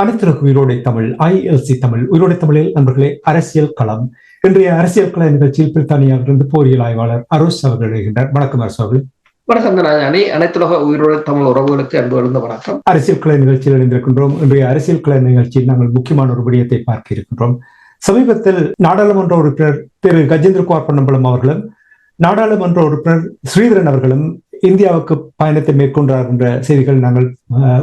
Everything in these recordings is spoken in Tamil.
அனைத்துலக உயிரோடை தமிழ் ILC தமிழ் உயிரோடை தமிழில் நண்பர்களே, அரசியல் களம். இன்றைய அரசியல் கள நிகழ்ச்சியில் பிரித்தானியாவிலிருந்து போரியல் ஆய்வாளர் அரோஸ் அவர்கள் எழுகின்றார். வணக்கம் அரோஸ் அவர்கள். வணக்கம் தனாஜானி. அனைத்துலக உயிரோடை தமிழ் உறவுகளுக்கு அன்பு கலந்த வணக்கம். அரசியல் கள நிகழ்ச்சியில் இணைந்திருக்கின்றோம். இன்றைய அரசியல் கள நிகழ்ச்சியில் நாங்கள் முக்கியமான ஒரு விடயத்தை பார்க்க இருக்கின்றோம். சமீபத்தில் நாடாளுமன்ற உறுப்பினர் திரு கஜேந்திரகுமார் பொன்னம்பலம் அவர்களும் நாடாளுமன்ற உறுப்பினர் ஸ்ரீதரன் அவர்களும் இந்தியாவுக்கு பயணத்தை மேற்கொண்டார் என்ற செய்திகள் நாங்கள்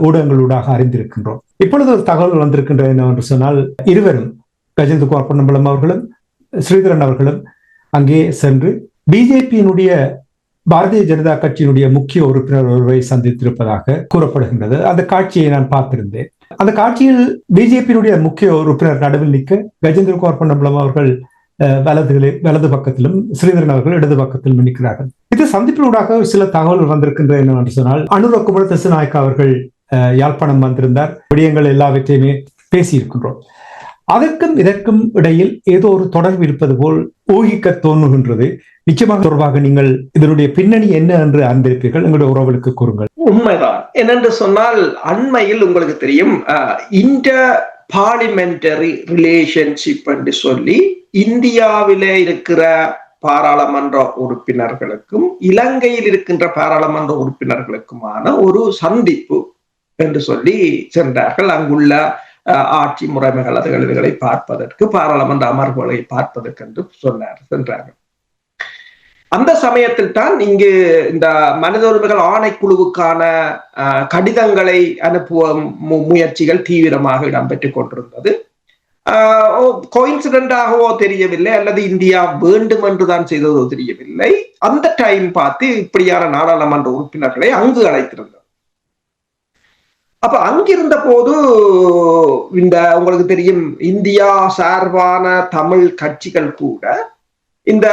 ஊடகங்களூடாக அறிந்திருக்கின்றோம். இப்பொழுது ஒரு தகவல் வந்திருக்கின்றது என்னவென்று சொன்னால், இருவரும் கஜேந்திரகுமார் பொன்னம்பலம் அவர்களும் ஸ்ரீதரன் அவர்களும் அங்கே சென்று பிஜேபியினுடைய பாரதிய ஜனதா கட்சியினுடைய முக்கிய உறுப்பினர் ஒருவரை சந்தித்திருப்பதாக கூறப்படுகின்றது. அந்த காட்சியை நான் பார்த்திருந்தேன். அந்த காட்சியில் பிஜேபியினுடைய முக்கிய உறுப்பினர் நடுவில் நிற்க கஜேந்திரகுமார் பொன்னம்பலம் அவர்கள் வலது பக்கத்திலும் ஸ்ரீதரன் அவர்கள் இடது பக்கத்திலும் நிற்கிறார்கள். இது சந்திப்பினூடாக சில தகவல்கள் வந்திருக்கின்றன என்னவென்று சொன்னால், அனுரகுமார திசுநாயக்கா அவர்கள் யாழ்ப்பாணம் வந்திருந்தார். விடயங்கள் எல்லாவற்றையுமே பேசியிருக்கின்றோம். அதற்கும் இதற்கும் இடையில் ஏதோ ஒரு தொடர்பு இருப்பது போல் ஊகிக்க தோன்றுகின்றது. நிச்சயமாக தொடர்பாக நீங்கள் இதனுடைய பின்னணி என்ன என்று அறிந்திருப்பீர்கள், எங்களுடைய உறவுகளுக்கு கூறுங்கள். உண்மைதான். என்னென்று சொன்னால், அண்மையில் உங்களுக்கு தெரியும், இன்டர் பார்லிமெண்டரி ரிலேஷன்ஷிப் என்று சொல்லி இந்தியாவிலே இருக்கிற பாராளுமன்ற உறுப்பினர்களுக்கும் இலங்கையில் இருக்கின்ற பாராளுமன்ற உறுப்பினர்களுக்குமான ஒரு சந்திப்பு என்று சொல்லி சென்றார்கள். அங்குள்ள ஆட்சி முறைமைகள் அதுகளை பார்ப்பதற்கு, பாராளுமன்ற அமர்வுகளை பார்ப்பதற்கு என்று சென்றார்கள். அந்த சமயத்தில் தான் இங்கு இந்த மனித உரிமைகள் ஆணைக்குழுவுக்கான கடிதங்களை அனுப்பும் முயற்சிகள் தீவிரமாக இடம்பெற்றுக் கொண்டிருந்தது. கோயின்சிடென்டாகவோ தெரியவில்லை, அல்லது இந்தியா வேண்டும் என்றுதான் செய்ததோ தெரியவில்லை. அந்த டைம் பார்த்து இப்படியான நாடாளுமன்ற உறுப்பினர்களை அங்கு அழைத்திருந்தது. அப்ப அங்கிருந்த போது இந்த உங்களுக்கு தெரியும், இந்தியா சார்பான தமிழ் கட்சிகள் கூட இந்த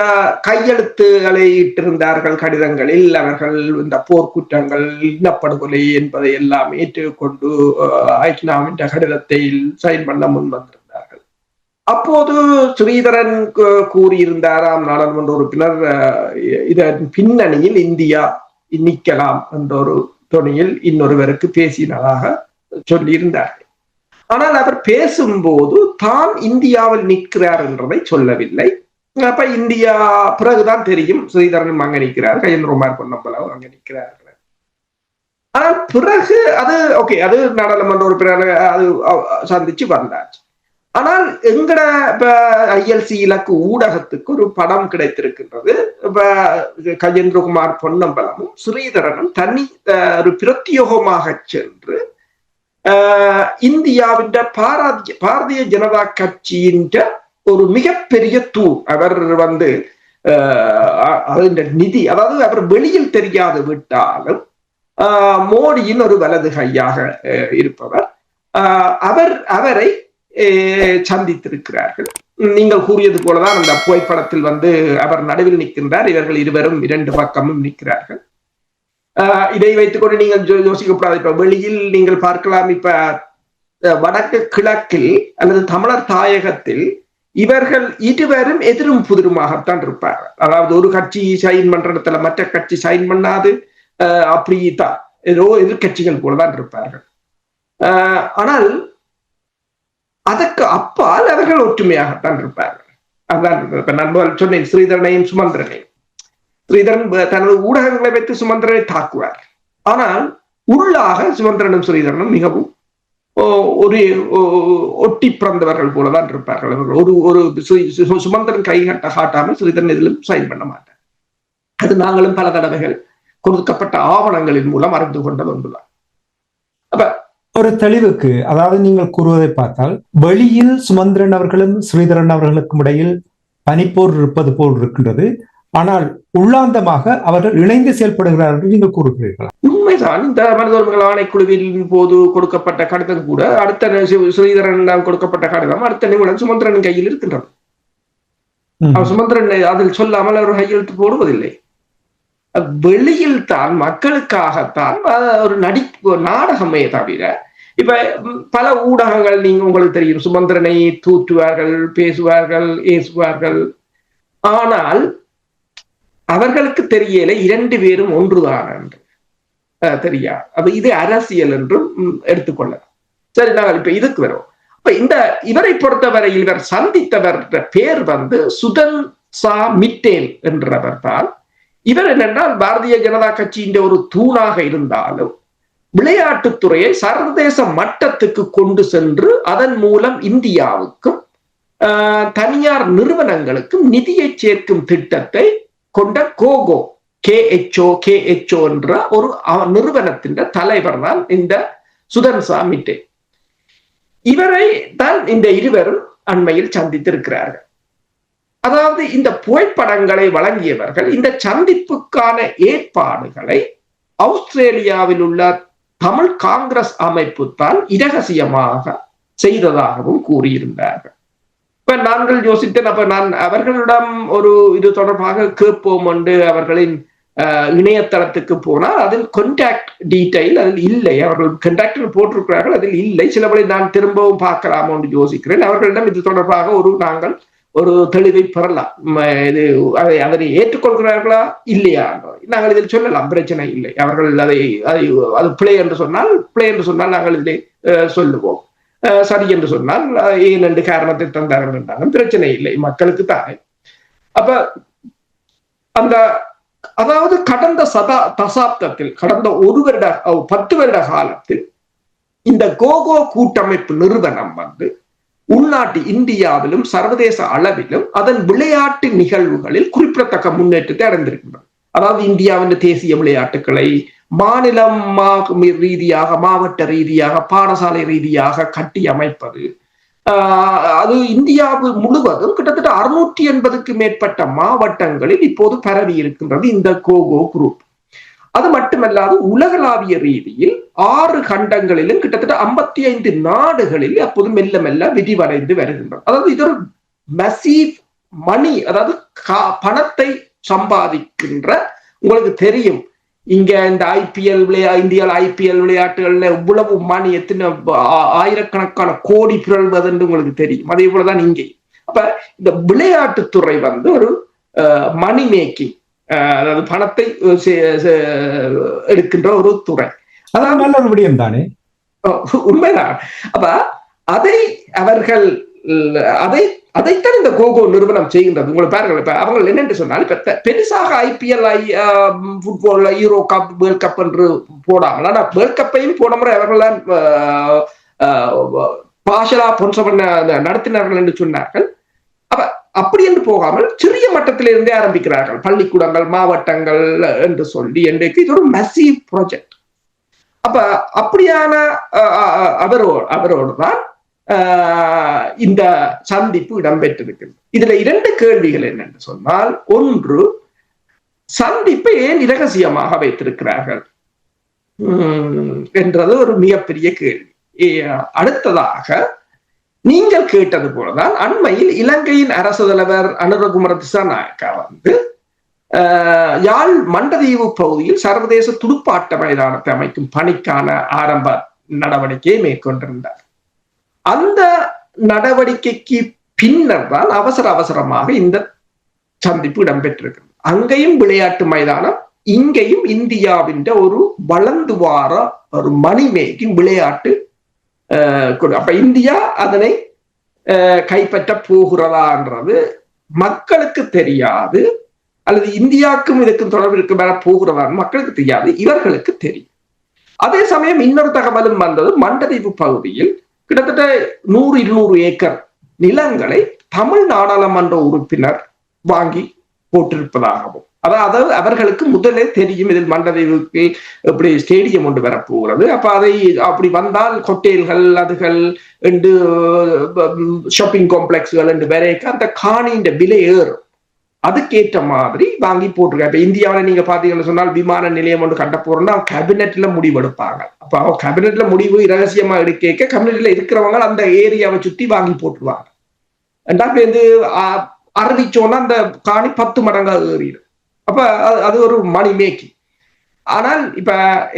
கையெழுத்துகளை இட்டிருந்தார்கள் கடிதங்களில். அவர்கள் இந்த போர்க்குற்றங்கள், இனப்படுகொலை என்பதை எல்லாம் ஏற்றுக்கொண்டு ஐக்னாவின் கடிதத்தை சைன் பண்ண முன் வந்திருந்தார்கள். அப்போது ஸ்ரீதரன் கூறியிருந்தாராம், நாடாளுமன்ற உறுப்பினர், இதன் பின்னணியில் இந்தியா நிற்கலாம் என்ற ஒரு துணியில் இன்னொருவருக்கு பேசினதாக சொல்லியிருந்தார்கள். ஆனால் அவர் பேசும்போது தான் இந்தியாவில் நிற்கிறார் என்றதை சொல்லவில்லை. அப்ப இந்தியா பிறகுதான் தெரியும் ஸ்ரீதரன் அங்க நிற்கிறார், கஜேந்திரகுமார் பொன்னம்பலம் அங்க நிற்கிறார்கள். ஆனால் பிறகு அது ஓகே, அது நாடாளுமன்ற உறுப்பினர் அது சந்திச்சு வந்தாச்சு. ஆனால் எங்கட ILC இலக்கு ஊடகத்துக்கு ஒரு படம் கிடைத்திருக்கின்றது. இப்ப கஜேந்திரகுமார் பொன்னம்பலமும் ஸ்ரீதரனும் தனி ஒரு பிரத்யோகமாக சென்று இந்தியாவின் பாரதிய ஜனதா கட்சியின் ஒரு மிகப்பெரிய தூண். அவர் நிதி, அதாவது அவர் வெளியில் தெரியாது விட்டாலும் மோடியின் ஒரு வலது கையாக இருப்பவர், அவரை சந்தித்திருக்கிறார்கள். நீங்கள் கூறியது போலதான் அந்த புகைப்படத்தில் அவர் நடுவில் நிற்கின்றார். இவர்கள் இருவரும் இரண்டு பக்கமும் நிற்கிறார்கள். இதை வைத்துக்கொண்டு நீங்கள் யோசிக்கப்படாது. இப்ப வெளியில் நீங்கள் பார்க்கலாம், இப்ப வடக்கு கிழக்கில் அல்லது தமிழர் தாயகத்தில் இவர்கள் இருவரும் எதிரும் புதிருமாகத்தான் இருப்பார்கள். அதாவது ஒரு கட்சி சைன் பண்ற இடத்துல மற்ற கட்சி சைன் பண்ணாது, அப்படித்தான் ஏதோ எதிர்கட்சிகள் போலதான் இருப்பார்கள். ஆனால் அதற்கு அப்பால் அவர்கள் ஒற்றுமையாகத்தான் இருப்பார்கள். அதான் இப்ப நான் சொன்னேன், ஸ்ரீதரனையும் சுமந்திரனையும். ஸ்ரீதரன் தனது ஊடகங்களை வைத்து சுமந்திரனை தாக்குவார். ஆனால் உள்ளாக சுமந்திரனும் ஸ்ரீதரனும் மிகவும் ஒரு ஒட்டி பிறந்தவர்கள் போலதான் இருப்பார்கள். ஒரு சுமந்திரன் கை காட்டாமல் ஸ்ரீதரன் இதிலும் சைன் பண்ண மாட்டார். அது நாங்களும் பல தடவைகள் கொடுக்கப்பட்ட ஆவணங்களின் மூலம் அறிந்து கொண்டது ஒன்றுதான். அப்ப ஒரு தெளிவுக்கு, அதாவது நீங்கள் கூறுவதை பார்த்தால், வெளியில் சுமந்திரன் அவர்களும் ஸ்ரீதரன் அவர்களுக்கும் இடையில் பனிப்போர் இருப்பது போல் இருக்கின்றது. ஆனால் உள்ளாந்தமாக அவர்கள் இணைந்து செயல்படுகிறார்கள் என்று நீங்கள் கூறுகிறீர்களா? உண்மைதான். இந்த மனித உரிமைகள் ஆணைக்குழுவின் போது கொடுக்கப்பட்ட கடிதம் கூட அடுத்த ஸ்ரீதரன் கொடுக்கப்பட்ட கடிதம் அடுத்த நிமிடம் சுமந்திரன் கையில் இருக்கின்றது. அவர் சுமந்திரன் அதில் சொல்லாமல் அவர் கையெழுத்து போடுவதில்லை. வெளியில் தான் மக்களுக்காகத்தான் ஒரு நாடகமே தவிர, இப்ப பல ஊடகங்கள் நீங்க உங்களுக்கு தெரியும், சுமந்திரனை தூற்றுவார்கள், பேசுவார்கள், ஏசுவார்கள். ஆனால் அவர்களுக்கு தெரியல இரண்டு பேரும் ஒன்றுதான் என்று தெரியாது. அப்ப இது அரசியல் என்றும் எடுத்துக்கொள்ளலாம். சரி, நாங்கள் இப்ப இதுக்கு வரும். இப்ப இவரை பொறுத்தவரையில் இவர் சந்தித்தவர் பேர் வந்து சுதன் சா மிட்டேல் என்றவர் தான். இவர் என்னென்றால் பாரதிய ஜனதா கட்சியின் ஒரு தூணாக இருந்தாலும் விளையாட்டுத்துறையை சர்வதேச மட்டத்துக்கு கொண்டு சென்று அதன் மூலம் இந்தியாவுக்கும் தனியார் நிறுவனங்களுக்கும் நிதியை சேர்க்கும் திட்டத்தை கொண்ட கோகோ KHO என்ற ஒரு நிறுவனத்தின் தலைவர் தான் இந்த சுதன் சா மிட்டே. இவரை தான் இந்த இருவரும் அண்மையில் சந்தித்திருக்கிறார்கள். அதாவது இந்த புகைப்படங்களை வழங்கியவர்கள் இந்த சந்திப்புக்கான ஏற்பாடுகளை ஆஸ்திரேலியாவில் உள்ள தமிழ் காங்கிரஸ் அமைப்பு தான் இரகசியமாக செய்ததாகவும் கூறியிருந்தார்கள். இப்ப நாங்கள் யோசித்தேன், அப்ப நான் அவர்களிடம் ஒரு இது தொடர்பாக கேட்போம் என்று அவர்களின் இணையதளத்துக்கு போனால் அதில் கான்டாக்ட் டீடைல் அதில் இல்லை. அவர்கள் கான்டாக்ட் போட்டிருக்கிறார்கள், அதில் இல்லை. சிலவரை நான் திரும்பவும் பார்க்கலாம் என்று யோசிக்கிறேன். அவர்களிடம் இது தொடர்பாக நாங்கள் ஒரு தெளிவை பெறலாம். இது அதனை ஏற்றுக்கொள்கிறார்களா இல்லையா நாங்கள் இதில் சொல்லலாம், பிரச்சனை இல்லை. அவர்கள் அது பிழை என்று சொன்னால் நாங்கள் இதை சொல்லுவோம். சரி என்று சொன்னால் ஏன் என்று காரணத்தை தந்தார்கள் என்றாலும் பிரச்சனை இல்லை, மக்களுக்கு தானே. அப்ப அதாவது கடந்த தசாப்தத்தில், கடந்த 10 வருட காலத்தில் இந்த கோகோ கூட்டமைப்பு நிறுவனம் வந்து உள்நாட்டு இந்தியாவிலும் சர்வதேச அளவிலும் அதன் விளையாட்டு நிகழ்வுகளில் குறிப்பிடத்தக்க முன்னேற்றத்தை அடைந்திருக்கின்றன. அதாவது இந்தியாவின் தேசிய விளையாட்டுகளை மாநிலம் ரீதியாக, மாவட்ட ரீதியாக, பாடசாலை ரீதியாக கட்டி அமைப்பது, அது இந்தியாவு முழுவதும் கிட்டத்தட்ட 680க்கு மேற்பட்ட மாவட்டங்களில் இப்போது பரவி இருக்கின்றது இந்த கோகோ குரூப். அது மட்டுமல்லாது உலகளாவிய ரீதியில் 6 கண்டங்களிலும் கிட்டத்தட்ட 55 நாடுகளில் அப்போது மெல்ல மெல்ல விரிவடைந்து வருகின்றன. அதாவது இது ஒரு மசீவ் மணி, அதாவது பணத்தை சம்பாதிக்கின்ற, உங்களுக்கு தெரியும் இங்க இந்த இந்தியாவில் IPL விளையாட்டுகள்ல இவ்வளவு மணி, எத்தனை ஆயிரக்கணக்கான கோடி பிறழ்வது என்று உங்களுக்கு தெரியும். அதே போலதான் இங்கே. அப்ப இந்த விளையாட்டுத்துறை வந்து ஒரு மணி மேக்கிங், அதாவது பணத்தை எடுக்கின்ற ஒரு துறை. அதான் நல்ல ஒரு விடயம் தானே, உண்மைதான். அப்ப அதைத்தான் இந்த கோகோ நிறுவனம் செய்கின்றது. உங்களை பாருங்கள், இப்ப அவங்க என்னென்று சொன்னால், இப்ப பெருசாக IPL football euro cup, world cup என்று போடாமல், ஆனா வேர்ல்ட் கப்பையும் போன முறை அவர்கள் பாஷலா பொன்சவன் நடத்தினார்கள் என்று சொன்னார்கள். அப்படி என்று போகாமல் சிறிய மட்டத்திலிருந்தே ஆரம்பிக்கிறார்கள். பள்ளிக்கூடங்கள், மாவட்டங்கள் என்று சொல்லி இன்றைக்கு இது ஒரு மசிவ் ப்ராஜெக்ட். அப்ப அப்படியான அவரோடு தான் இந்த சந்திப்பு இடம்பெற்றிருக்கிறது. இதுல 2 கேள்விகள் என்னென்று சொன்னால், ஒன்று, சந்திப்பை ஏன் இரகசியமாக வைத்திருக்கிறார்கள் என்றது ஒரு மிகப்பெரிய கேள்வி. அடுத்ததாக, நீங்கள் கேட்டது போலதான் அண்மையில் இலங்கையின் அரசு தலைவர் அனுரகுமார திசாநாயக்கா வந்து யாழ் மண்டதீவு பகுதியில் சர்வதேச துடுப்பாட்ட மைதானத்தை அமைக்கும் பணிக்கான ஆரம்ப நடவடிக்கையை மேற்கொண்டிருந்தார். அந்த நடவடிக்கைக்கு பின்னர் தான் அவசரமாக இந்த சந்திப்பு இடம்பெற்றிருக்கிறது. அங்கேயும் விளையாட்டு மைதானம், இங்கேயும் இந்தியாவின் ஒரு வளர்ந்து வார ஒரு மணி மேக்கிங் விளையாட்டு. அப்ப இந்தியா அதனை கைப்பற்ற போகிறதான்றது மக்களுக்கு தெரியாது, அல்லது இந்தியாவுக்கும் இதுக்கும் தொடர்பு இருக்க மேல போகிறதான் மக்களுக்கு தெரியாது, இவர்களுக்கு தெரியும். அதே சமயம் இன்னொரு தகவலும் வந்தது, மண்டதீவு பகுதியில் கிட்டத்தட்ட 100-200 ஏக்கர் நிலங்களை தமிழ் நாடாளுமன்ற உறுப்பினர் வாங்கி போட்டிருப்பதாகவும், அதாவது அவர்களுக்கு முதலே தெரியும் இதில் மண்டதீவுக்கு எப்படி ஸ்டேடியம் ஒன்று வரப்போகிறது. அப்ப அதை அப்படி வந்தால் ஹோட்டல்கள், அதுகள் என்று ஷாப்பிங் காம்ப்ளெக்ஸ்கள் என்று வரைக்க அந்த காணியின் விலை ஏறும். அதுக்கேற்ற மாதிரி வாங்கி போட்டிருக்காங்க. இப்ப இந்தியாவில நீங்க பாத்தீங்கன்னு சொன்னால் விமான நிலையம் ஒன்று கட்ட போறோம்னா கேபினெட்ல முடிவெடுப்பாங்க. அப்ப கேபினெட்ல முடிவு இரகசியமா எடுக்க கேபினெட்ல இருக்கிறவங்க அந்த ஏரியாவை சுத்தி வாங்கி போட்டுருவாங்க. அறிவிச்சோன்னா அந்த காணி 10 மடங்கா ஏறிடும். அப்ப அது ஒரு மணி மேக்கிங். ஆனால் இப்ப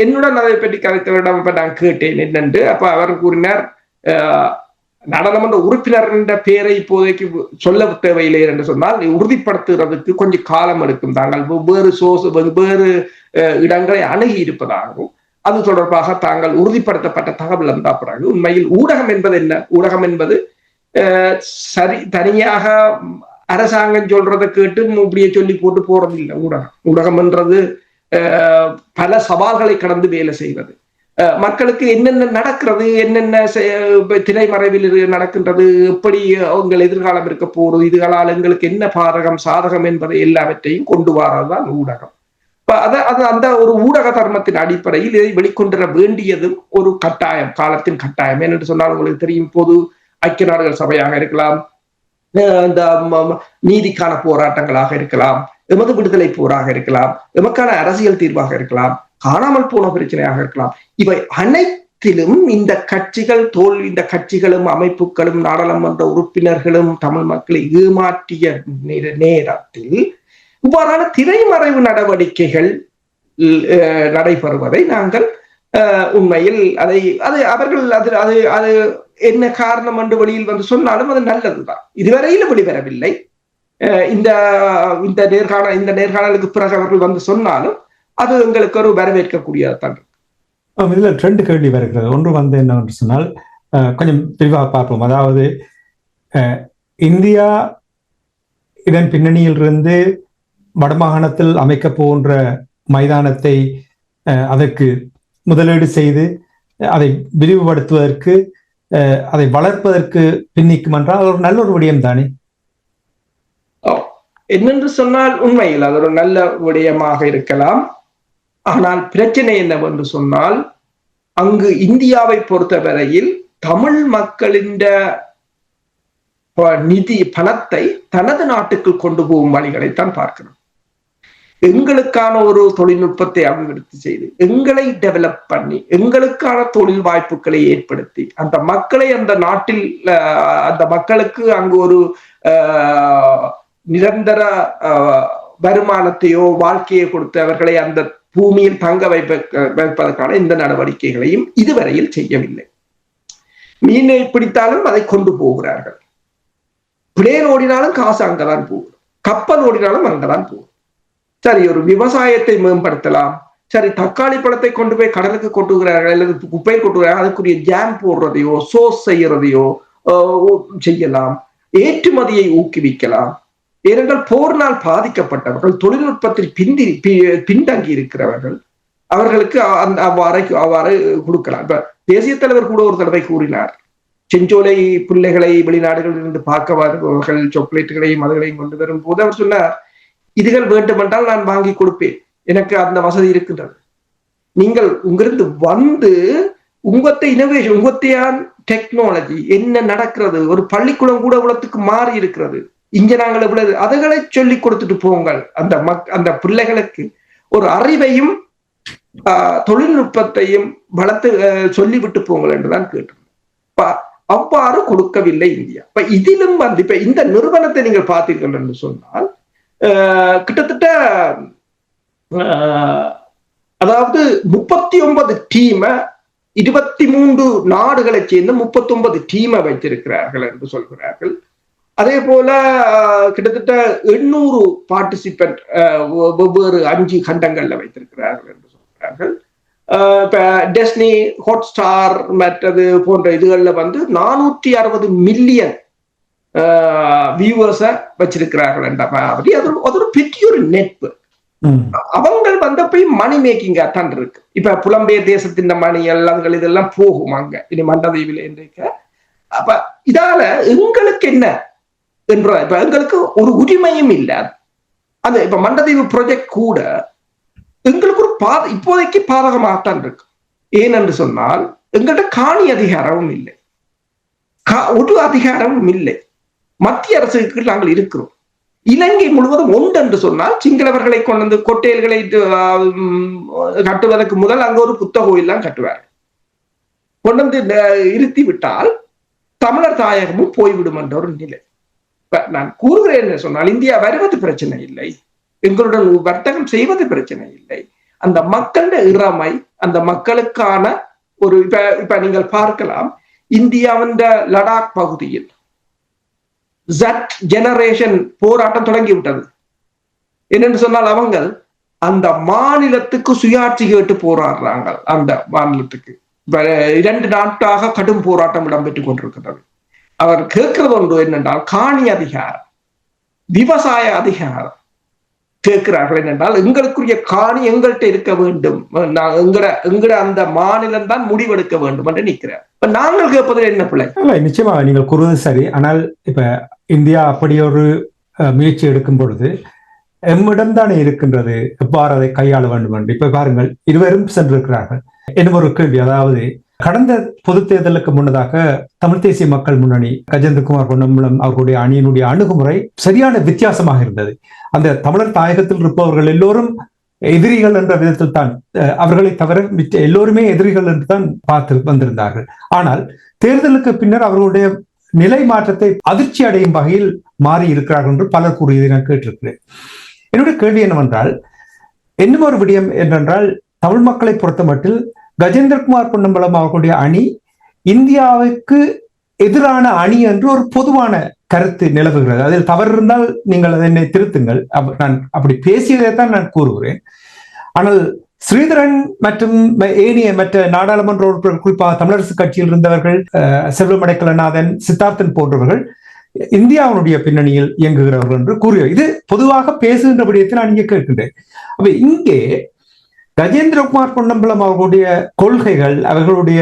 என்னுடன் அதை பற்றி கதைத்தவரிடம் இப்ப நான் கேட்டேன் என்னென்று. அப்ப அவர் கூறினார், நாடாளுமன்ற உறுப்பினர் பேரை இப்போதைக்கு சொல்ல தேவையில்லை என்று சொன்னால் உறுதிப்படுத்துறதுக்கு கொஞ்சம் காலம் எடுக்கும். தாங்கள் வெவ்வேறு இடங்களை அணுகி இருப்பதாகவும், அது தொடர்பாக தாங்கள் உறுதிப்படுத்தப்பட்ட தகவல் வந்த பிறகு உண்மையில் ஊடகம் என்பது என்ன? ஊடகம் என்பது சரி தனியாக அரசாங்கம் சொல்றதை கேட்டு இப்படியே சொல்லி போட்டு போறது இல்லை. ஊடகம் என்றது பல சவால்களை கடந்து வேலை செய்வது. மக்களுக்கு என்னென்ன நடக்கிறது, என்னென்ன திரைமறைவில் நடக்கின்றது, எப்படி உங்கள் எதிர்காலம் இருக்க போறது, இதுகளால் எங்களுக்கு என்ன பாதகம் சாதகம் என்பதை எல்லாவற்றையும் கொண்டு வரதுதான் ஊடகம். அந்த ஒரு ஊடக தர்மத்தின் அடிப்படையில் இதை வெளிக்கொண்டுவர வேண்டியதும் ஒரு கட்டாயம், காலத்தின் கட்டாயம். ஏனென்று சொன்னால் உங்களுக்கு தெரியும், போது ஐக்கிய நாடுகள் சபையாக இருக்கலாம், இந்த நீதிக்கான போராட்டங்களாக இருக்கலாம், எமது விடுதலை போராக இருக்கலாம், எமக்கான அரசியல் தீர்வாக இருக்கலாம், காணாமல் போன பிரச்சனையாக இருக்கலாம், இவை அனைத்திலும் இந்த கட்சிகள் இந்த கட்சிகளும் அமைப்புகளும் நாடாளுமன்ற உறுப்பினர்களும் தமிழ் மக்களை ஏமாற்றிய நேரத்தில் இவ்வாறான திரைமறைவு நடவடிக்கைகள் நடைபெறுவதை நாங்கள் உண்மையில் அவர்கள் அது என்ன காரணம் என்று வெளியில் வந்து சொன்னாலும் அது நல்லதுதான். இதுவரையிலும் வெளிவரவில்லை. இந்த நேர்காணலுக்கு பிறகு அவர்கள் வந்து சொன்னாலும் அது எங்களுக்கு ஒரு வரவேற்கக்கூடியதான். இதுல 2 கேள்வி வருகிறது. ஒன்று வந்து என்னவென்று சொன்னால் கொஞ்சம் விரிவாக பார்ப்போம். அதாவது இந்தியா இதன் பின்னணியில் இருந்து வடமாகாணத்தில் அமைக்க போன்ற மைதானத்தை அதற்கு முதலீடு செய்து அதை விரிவுபடுத்துவதற்கு அதை வளர்ப்பதற்கு பின்னிக்கும் என்றால் ஒரு நல்ல ஒரு விடயம் தானே? என்னென்று சொன்னால் உண்மையில் அது ஒரு நல்ல விடயமாக இருக்கலாம். ஆனால் பிரச்சனை என்னவென்று சொன்னால், அங்கு இந்தியாவை பொறுத்தவரையில் தமிழ் மக்களின் நிதி பணத்தை தனது நாட்டுக்கு கொண்டு போகும் வழிகளைத்தான் பார்க்கணும். எங்களுக்கான ஒரு தொழில்நுட்பத்தை அபிவிருத்தி செய்து, எங்களை டெவலப் பண்ணி, எங்களுக்கான தொழில் வாய்ப்புகளை ஏற்படுத்தி, அந்த மக்களை அந்த நாட்டில் அந்த மக்களுக்கு அங்கு ஒரு நிரந்தர வருமானத்தையோ வாழ்க்கையை கொடுத்து அவர்களை அந்த பூமியில் தங்க வைப்பதற்கான இந்த நடவடிக்கைகளையும் இதுவரையில் செய்யவில்லை. மீனை பிடித்தாலும் அதை கொண்டு போகிறார்கள். பிளேன் ஓடினாலும் காசு அங்கதான் போகும், கப்பல் ஓடினாலும் அங்கதான் போகும். சரி, ஒரு விவசாயத்தை மேம்படுத்தலாம். சரி, தக்காளி பழத்தை கொண்டு போய் கடலுக்கு கொட்டுகிறார்கள் அல்லது குப்பையை கொட்டுகிறார்கள், அதுக்குரிய ஜாம் போடுறதையோ சோஸ் செய்யறதையோ செய்யலாம். ஏற்றுமதியை ஊக்குவிக்கலாம். ஏனென்றால் போர்னால் பாதிக்கப்பட்டவர்கள், தொழில்நுட்பத்தில் பின்தங்கி இருக்கிறவர்கள், அவர்களுக்கு அவ்வாறு கொடுக்கலாம். இப்ப தேசிய தலைவர் கூட ஒரு தடவை கூறினார், செஞ்சோலை பிள்ளைகளை வெளிநாடுகளில் இருந்து பார்க்க வருபவர்கள் சாக்லேட்டுகளையும் அதுகளையும் கொண்டு வரும் போது அவர் சொன்னார், இதுகள் வேண்டுமென்றால் நான் வாங்கி கொடுப்பேன், எனக்கு அந்த வசதி இருக்கின்றது. நீங்கள் உங்கிருந்து வந்து உங்கத்தை இனோவேஷன், உங்கத்தையான் டெக்னாலஜி என்ன நடக்கிறது, ஒரு பள்ளிக்கூடம் கூட உலகத்துக்கு மாறி இருக்கிறது, இங்க நாங்கள் இவ்வளவு அதுகளை சொல்லி கொடுத்துட்டு போங்கள். அந்த பிள்ளைகளுக்கு ஒரு அறிவையும் தொழில்நுட்பத்தையும் வளர்த்து சொல்லிவிட்டு போங்கள் என்றுதான் கேட்டிருந்தேன். அவ்வாறு கொடுக்கவில்லை இந்தியா. இப்ப இதிலும் வந்து இப்ப இந்த நிறுவனத்தை நீங்கள் பார்த்தீர்கள் என்று சொன்னால் கிட்டத்தட்ட அதாவது 39 டீமை 23 நாடுகளை சேர்ந்து 39 டீமை வைத்திருக்கிறார்கள் என்று சொல்கிறார்கள். அதே போல கிட்டத்தட்ட 800 பார்ட்டிசிபென்ட் வெவ்வேறு 5 கண்டங்கள்ல வைத்திருக்கிறார்கள் என்று சொல்கிறார்கள். இப்ப டெஸ்னி, ஹாட்ஸ்டார் மற்றது போன்ற இதுகள்ல வந்து 460 மில்லியன் வியூவர்ஸ வச்சிருக்கிறார்கள் என்ற மாதிரி அது ஒரு பெரிய ஒரு நெட்வொர்க். அவங்க வந்து போய் மணி மேக்கிங்கா தான் இருக்கு. இப்ப புலம்பெயர் தேசத்தின் மணி எல்லாம் இதெல்லாம் போகும் அங்க இனி மண்டதீவில் இருக்க. அப்ப இதால எங்களுக்கு என்ன என்ற இப்ப எங்களுக்கு ஒரு உரிமையும் இல்லை. அந்த இப்ப மண்டதீவு ப்ராஜெக்ட் கூட எங்களுக்கு ஒரு இப்போதைக்கு பாதகமாகத்தான் இருக்கு. ஏனென்று சொன்னால் எங்கள்கிட்ட காணி அதிகாரமும் இல்லை, ஒரு அதிகாரமும் இல்லை. மத்திய அரசுக்கு நாங்கள் இருக்கிறோம். இலங்கை முழுவதும் ஒன்று என்று சொன்னால் சிங்களவர்களை கொண்டு வந்து கொட்டையல்களை கட்டுவதற்கு முதல் அங்க ஒரு புத்த கோயில்லாம் கட்டுவார்கள். கொண்டு வந்து இருத்தி விட்டால் தமிழர் தாயகமும் போய்விடும் என்ற ஒரு நிலை. நான் கூறுகிறேன் என்று சொன்னால் இந்தியா வருவது பிரச்சனை இல்லை, எங்களுடன் வர்த்தகம் செய்வது பிரச்சனை இல்லை. அந்த மக்களோட இறமை, அந்த மக்களுக்கான ஒரு இப்ப நீங்கள் பார்க்கலாம், இந்தியாவின் லடாக் பகுதியில் ஜட் ஜெனரேஷன் போராட்டம் தொடங்கி விட்டது. என்னென்று சொன்னால் அவங்க அந்த மாநிலத்துக்கு சுயாட்சி கேட்டு போராடுறாங்க. அந்த மாநிலத்துக்கு 2 நாட்களாக கடும் போராட்டம் இடம்பெற்றுக் கொண்டிருக்கிறது. அவர் கேட்கிறது ஒன்று என்னென்றால் காணி அதிகாரம், விவசாய அதிகாரம் கேட்கிறார்கள். என்னென்றால் எங்களுக்குரிய காணி எங்கள்கிட்ட இருக்க வேண்டும், எங்கட அந்த மாநிலம் தான் முடிவெடுக்க வேண்டும் என்று நிற்கிறார். இப்ப நாங்கள் கேட்பது என்ன பிள்ளை? நிச்சயமா நீங்கள் கூறுவது சரி. ஆனால் இப்ப இந்தியா அப்படி ஒரு முயற்சி எடுக்கும் பொழுது எம்மிடம் தானே இருக்கின்றது, எவ்வாறு அதை கையாள வேண்டும் என்று. இப்ப பாருங்கள், இருவரும் சென்றிருக்கிறார்கள். என்ன ஒரு கேள்வி, அதாவது கடந்த பொது தேர்தலுக்கு முன்னதாக தமிழ் தேசிய மக்கள் முன்னணி கஜேந்திரகுமார் பொன்னம்பலம் அவர்களுடைய அணியினுடைய அணுகுமுறை சரியான வித்தியாசமாக இருந்தது. அந்த தமிழர் தாயகத்தில் இருப்பவர்கள் எல்லோரும் எதிரிகள் என்ற விதத்தில் தான், அவர்களை தவிர எல்லோருமே எதிரிகள் என்று தான் பார்த்து வந்திருந்தார்கள். ஆனால் தேர்தலுக்கு பின்னர் அவர்களுடைய நிலை மாற்றத்தை அதிர்ச்சி அடையும் வகையில் மாறி இருக்கிறார்கள் என்று பலர் கூறியதை நான் கேட்டிருக்கிறேன். என்னுடைய கேள்வி என்னவென்றால், இன்னும் ஒரு விடயம் என்னென்றால், தமிழ் மக்களை பொறுத்தமட்டில் கஜேந்திரகுமார் பொன்னம்பலம் அவர்களுடைய அணி இந்தியாவுக்கு எதிரான அணி என்று ஒரு பொதுவான கருத்து நிலவுகிறது. அதில் தவறு இருந்தால் நீங்கள் என்னை திருத்துங்கள். நான் அப்படி பேசியதைத்தான் நான் கூறுகிறேன். ஆனால் ஸ்ரீதரன் மற்றும் ஏனைய மற்ற நாடாளுமன்ற உறுப்பினர், குறிப்பாக தமிழரசு கட்சியில் இருந்தவர்கள், செல்வமடைக்கலநாதன், சித்தார்த்தன் போன்றவர்கள் இந்தியாவுடைய பின்னணியில் இயங்குகிறவர்கள் என்று கூறிய இது பொதுவாக பேசுகின்ற விடயத்தை நான் இங்கே கேட்கின்றேன். அப்ப இங்கே கஜேந்திரகுமார் பொன்னம்பலம் அவர்களுடைய கொள்கைகள், அவர்களுடைய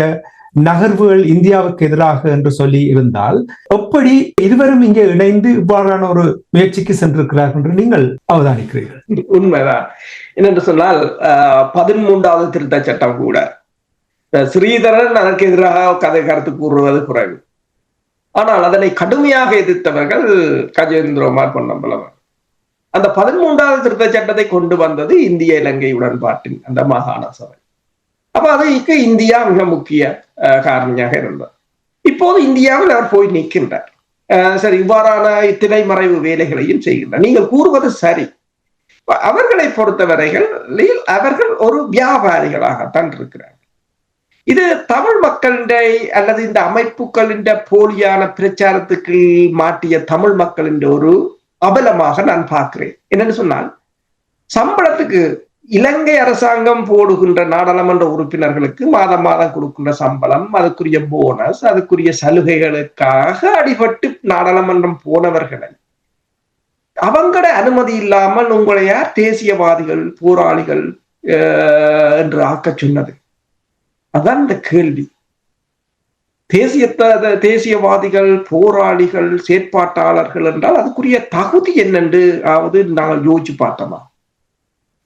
நகர்வுகள் இந்தியாவுக்கு எதிராக என்று சொல்லி இருந்தால், எப்படி இருவரும் இங்கே இணைந்து இவ்வாறான ஒரு முயற்சிக்கு சென்றிருக்கிறார்கள் என்று நீங்கள் அவதானிக்கிறீர்கள்? உண்மைதான். என்னென்று சொன்னால் 13வது திருத்த சட்டம் கூட ஸ்ரீதரன் அதற்கு எதிராக கருத்து கூறுவது குறைவு. ஆனால் அதனை கடுமையாக எதிர்த்தவர்கள் கஜேந்திரகுமார் பொன்னம்பலம். அந்த 13வது திருத்த சட்டத்தை கொண்டு வந்தது இந்திய இலங்கை உடன்பாட்டின் அந்த மாகாண சபை. அப்ப அதுக்கு இந்தியா மிக முக்கிய காரணியாக இருந்தார். இப்போது இந்தியாவில் அவர் போய் நிற்கின்றார். சரி, இவ்வாறான இத்தனை மறைவு வேலைகளையும் செய்கின்றார். நீங்கள் கூறுவது சரி. அவர்களை பொறுத்தவரைகள் அவர்கள் ஒரு வியாபாரிகளாகத்தான் இருக்கிறார். இது தமிழ் மக்களின் அல்லது இந்த அமைப்புகளின் போலியான பிரச்சாரத்துக்கு மாட்டிய தமிழ் மக்களின் ஒரு அபலமாக நான் பார்க்கிறேன். என்னன்னு சொன்னால், சம்பளத்துக்கு இலங்கை அரசாங்கம் போடுகின்ற நாடாளுமன்ற உறுப்பினர்களுக்கு மாதம் மாதம் கொடுக்கின்ற சம்பளம், அதுக்குரிய போனஸ், அதுக்குரிய சலுகைகளுக்காக அடிபட்டு நாடாளுமன்றம் போனவர்களை அவங்களோட அனுமதி இல்லாமல் உங்களை யார் தேசியவாதிகள், போராளிகள் என்று ஆக்க சொன்னது? அதான் இந்த கேள்வி. தேசியவாதிகள், போராளிகள், செயற்பாட்டாளர்கள் என்றால் அதுக்குரிய தகுதி என்னென்று நாங்கள் யோசிச்சு பார்த்தோமா?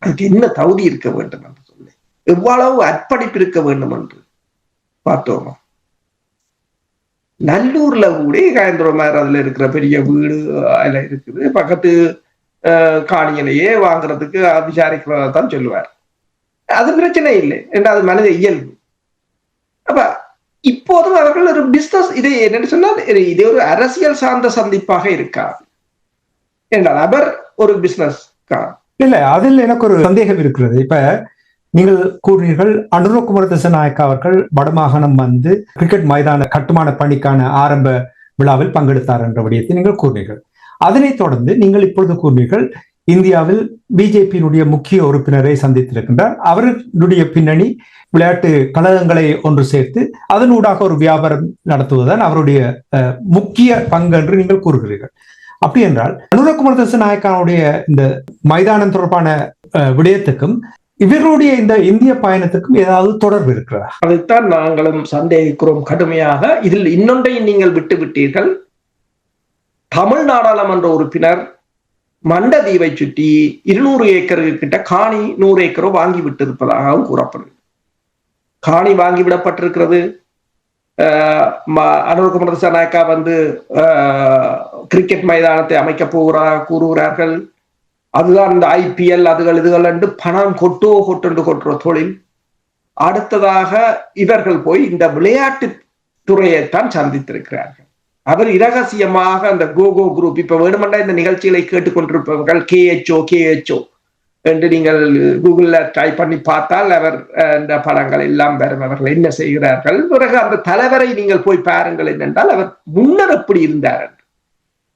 அதுக்கு என்ன தகுதி இருக்க வேண்டும் என்று சொல்லி, எவ்வளவு அர்ப்பணிப்பு இருக்க வேண்டும் என்று பார்த்தோமா? நல்லூர்ல கூட கயந்திரமார் அதுல இருக்கிற பெரிய வீடு அதுல இருக்குது, பக்கத்து காணியிலேயே வாங்குறதுக்கு விசாரிக்கிறதா தான் சொல்லுவார். அது பிரச்சனை இல்லை என்று அது மனித இயல்பு. அப்ப இப்போதும் அவர்கள் ஒரு பிசினஸ், இதை என்னன்னு சொன்னால் இது ஒரு அரசியல் சார்ந்த சந்திப்பாக இருக்காது என்றால் அவர் ஒரு பிசினஸ் இல்ல. அதில் எனக்கு ஒரு சந்தேகம் இருக்கிறது. இப்ப நீங்கள் கூறினீர்கள், அனுரகுமார திசாநாயக்கா அவர்கள் வடமாகாணம் வந்து கிரிக்கெட் மைதான கட்டுமான பணிக்கான ஆரம்ப விழாவில் பங்கெடுத்தார் என்ற விடயத்தை நீங்கள் கூறினீர்கள். அதனைத் தொடர்ந்து நீங்கள் இப்பொழுது கூறினீர்கள், இந்தியாவில் பிஜேபியினுடைய முக்கிய உறுப்பினரை சந்தித்திருக்கின்றார். அவருடைய பின்னணி விளையாட்டு கழகங்களை ஒன்று சேர்த்து அதனூடாக ஒரு வியாபாரம் நடத்துவதுதான் அவருடைய முக்கிய பங்கு என்று நீங்கள் கூறுகிறீர்கள். அப்படி என்றால் அனுரகுமார திசாநாயக்காவுடைய இந்த மைதானம் தொடர்பான விடயத்துக்கும் இவர்களுடைய இந்த இந்திய பயணத்துக்கும் ஏதாவது தொடர்பு இருக்கிறதா? அதைத்தான் நாங்களும் சந்தேகிக்கிறோம் கடுமையாக. இதில் இன்னொன்றையும் நீங்கள் விட்டு விட்டீர்கள். தமிழ் நாடாளுமன்ற உறுப்பினர் மண்டதீவை சுற்றி 200 ஏக்கருக்கு கிட்ட காணி 100 ஏக்கரோ வாங்கி விட்டிருப்பதாகவும் கூறப்படுது. காணி வாங்கி விடப்பட்டிருக்கிறது. அனுரகுமார திசாநாயக்கா வந்து கிரிக்கெட் மைதானத்தை அமைக்க கூறுகிறார்கள். அதுதான் இந்த IPL அதுகள் இதுகள் என்று பணம் கொட்டுற தொழில். அடுத்ததாக இவர்கள் போய் இந்த விளையாட்டு துறையைத்தான் சந்தித்திருக்கிறார்கள். அவர் இரகசியமாக அந்த கோகோ குரூப், இப்ப வேணுமெண்டா இந்த நிகழ்ச்சிகளை கேட்டுக்கொண்டிருப்பவர்கள் KHO என்று நீங்கள் கூகுள்ல டைப் பண்ணி பார்த்தால் அவர் இந்த படங்கள் எல்லாம் வரும். அவர்கள் என்ன செய்கிறார்கள், பிறகு அந்த தலைவரை நீங்கள் போய் பாருங்கள் என்னென்றால் அவர் முன்னர் எப்படி இருந்தார் என்று.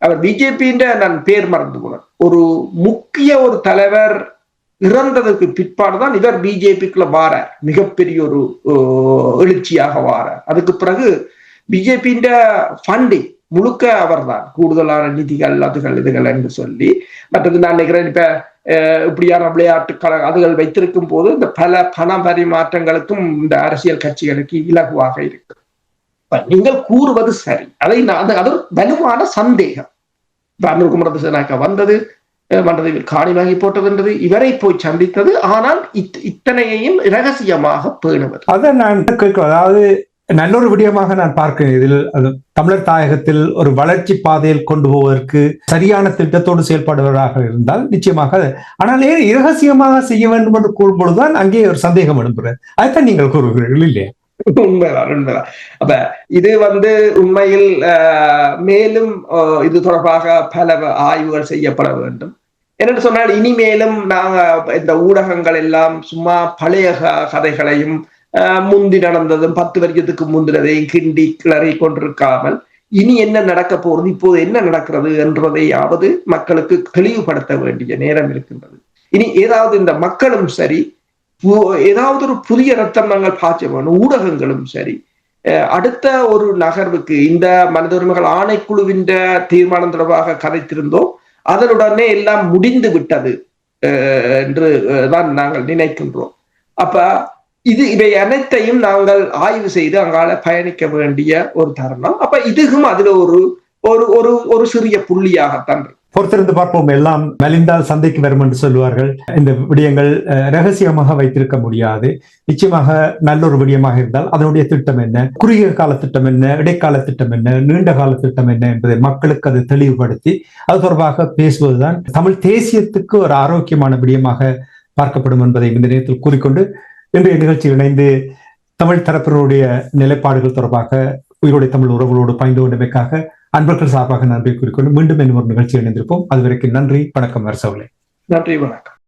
அவர் பிஜேபியின் நான் பேர் மறந்து போனேன், ஒரு முக்கிய ஒரு தலைவர் இறந்ததுக்கு பிற்பாடுதான் இவர் பிஜேபிக்குள்ள வாரார், மிகப்பெரிய ஒரு எழுச்சியாக வாரார். அதுக்கு பிறகு பிஜேபியின் ஃபண்டிங் முழுக்க அவர் தான், கூடுதலான நிதிகள் அதுகள் இதுகள் என்று சொல்லி. மற்றது நான் நினைக்கிறேன், இப்ப இப்படியான விளையாட்டு அதுகள் வைத்திருக்கும் போது இந்த பல பண பரிமாற்றங்களுக்கும் இந்த அரசியல் கட்சிகளுக்கு இலகுவாக இருக்கு. நீங்கள் கூறுவது சரி, அதை அது வலுவான சந்தேகம். அனுர்குமார் திசாநாயக்கா வந்தது, மண்டதேவில் காணி வாங்கி போட்டதுன்றது, இவரை போய் சந்தித்தது, ஆனால் இத்தனையையும் இரகசியமாக பேணுவது. அதை நான் கேட்கிறேன். அதாவது நல்லொரு விடயமாக நான் பார்க்கிறேன். இதில் தமிழர் தாயகத்தில் ஒரு வளர்ச்சி பாதையில் கொண்டு போவதற்கு சரியான திட்டத்தோடு செயல்படுவதாக இருந்தால் நிச்சயமாக, ஆனால் இரகசியமாக செய்ய வேண்டும் என்று கூறும்பொழுதுதான் அங்கே ஒரு சந்தேகம் எழும்புகிறது. அதைத்தான் நீங்கள் கூறுகிறீர்கள் இல்லையா? உண்மைதான், உண்மைதான். அப்ப இது உண்மையில் மேலும் இது தொடர்பாக பல ஆய்வுகள் செய்யப்பட வேண்டும். என்னென்னு சொன்னால், இனிமேலும் நாங்க இந்த ஊடகங்கள் எல்லாம் சும்மா பழைய கதைகளையும் முந்தி நடந்ததும் 10 வருஷத்துக்கு முந்தினதையும் கிண்டி கிளறி கொண்டிருக்காமல், இனி என்ன நடக்க போறது, இப்போது என்ன நடக்கிறது என்றதையாவது மக்களுக்கு தெளிவுபடுத்த வேண்டிய நேரம் இருக்கின்றது. இனி ஏதாவது இந்த மக்களும் சரி, ஏதாவது ஒரு புதிய ரத்தம் நாங்கள் பாய்ச்ச வேணும், ஊடகங்களும் சரி. அடுத்த ஒரு நகர்வுக்கு இந்த மனித உரிமைகள் ஆணைக்குழுவின் தீர்மானம் தொடர்பாக கதைத்திருந்தோம், அதனுடனே எல்லாம் முடிந்து விட்டது என்று தான் நாங்கள் நினைக்கின்றோம். அப்ப இவை அனைத்தையும் நாங்கள் ஆய்வு செய்து அங்கால பயணிக்க வேண்டிய ஒரு தருணம். அப்ப இதுவும் அதுல ஒரு சிறிய புள்ளியாகத்தான் பொறுத்திருந்து பார்ப்போம். எல்லாம் மலிந்தால் சந்தைக்கு வரும் என்று சொல்லுவார்கள். இந்த விடயங்கள் ரகசியமாக வைத்திருக்க முடியாது. நிச்சயமாக நல்லொரு விடயமாக இருந்தால் அதனுடைய திட்டம் என்ன, குறுகிய கால திட்டம் என்ன, இடைக்கால திட்டம் என்ன, நீண்ட கால திட்டம் என்ன என்பதை மக்களுக்கு அது தெளிவுபடுத்தி அது தொடர்பாக பேசுவதுதான் தமிழ் தேசியத்துக்கு ஒரு ஆரோக்கியமான விடயமாக பார்க்கப்படும் என்பதை இந்த நேரத்தில் கூறிக்கொண்டு இன்றைய நிகழ்ச்சியில் இணைந்து தமிழ் தரப்பினருடைய நிலைப்பாடுகள் தொடர்பாக உயிரோடைய தமிழ் உறவுகளோடு பகிர்ந்து கொண்டமைக்காக அன்பர்கள் சார்பாக நன்றி கூறிக்கொண்டு மீண்டும் இன்னொரு நிகழ்ச்சியில் இணைந்திருப்போம். அதுவரைக்கும் நன்றி, வணக்கம். அரசவர்களே, நன்றி, வணக்கம்.